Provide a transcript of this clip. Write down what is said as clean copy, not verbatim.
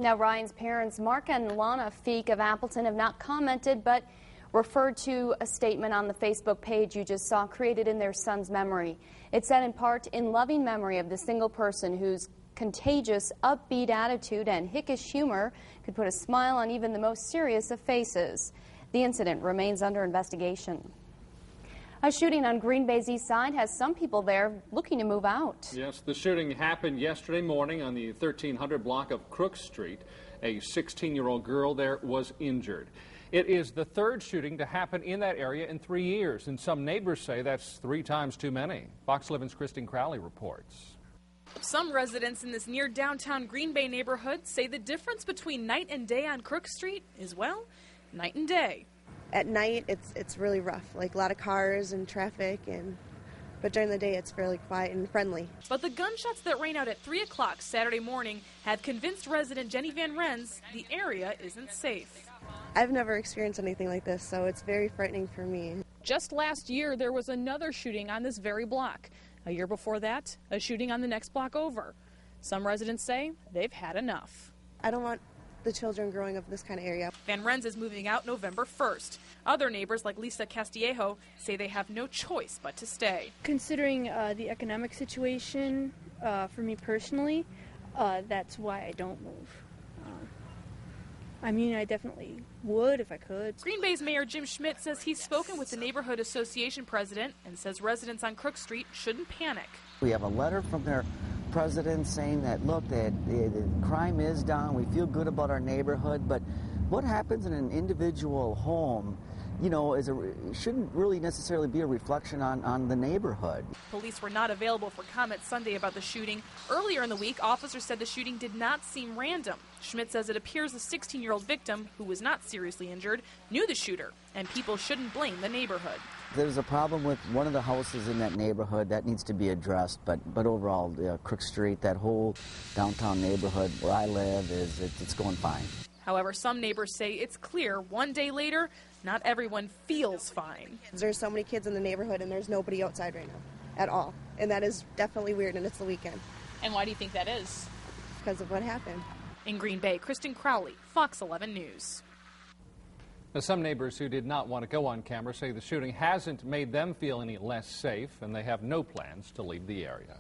Now, Ryan's parents, Mark and Lana Feek of Appleton, have not commented, but referred to a statement on the Facebook page you just saw created in their son's memory. It said in part, "In loving memory of the single person whose contagious, upbeat attitude and hickish humor could put a smile on even the most serious of faces." The incident remains under investigation. A shooting on Green Bay's east side has some people there looking to move out. Yes, the shooting happened yesterday morning on the 1300 block of Crook Street. A 16-year-old girl there was injured. It is the third shooting to happen in that area in 3 years, and some neighbors say that's 3 times too many. Fox 11's Kristen Crowley reports. Some residents in this near downtown Green Bay neighborhood say the difference between night and day on Crook Street is, well, night and day. At night, it's really rough, like a lot of cars and traffic, but during the day, it's fairly quiet and friendly. But the gunshots that rang out at 3 o'clock Saturday morning have convinced resident Jenny Van Renz the area isn't safe. I've never experienced anything like this, so it's very frightening for me. Just last year, there was another shooting on this very block. A year before that, a shooting on the next block over. Some residents say they've had enough. I don't want the children growing up in this kind of area. Van Renz is moving out November 1st. Other neighbors like Lisa Castillejo say they have no choice but to stay. Considering the economic situation, for me personally, that's why I don't move. I mean, I definitely would if I could. Green Bay's Mayor Jim Schmidt says he's spoken with the Neighborhood Association president and says residents on Crook Street shouldn't panic. We have a letter from their president saying that, look, the crime is down, we feel good about our neighborhood, but what happens in an individual home, you know, shouldn't really necessarily be a reflection on the neighborhood. Police were not available for comment Sunday about the shooting. Earlier in the week, officers said the shooting did not seem random. Schmidt says it appears the 16-year-old victim, who was not seriously injured, knew the shooter, and people shouldn't blame the neighborhood. There's a problem with one of the houses in that neighborhood that needs to be addressed, but overall, Crook Street, that whole downtown neighborhood where I live, it's going fine. However, some neighbors say it's clear one day later, not everyone feels fine. There's so many kids in the neighborhood and there's nobody outside right now at all. And that is definitely weird, and it's the weekend. And why do you think that is? Because of what happened. In Green Bay, Kristen Crowley, Fox 11 News. Now, some neighbors who did not want to go on camera say the shooting hasn't made them feel any less safe, and they have no plans to leave the area.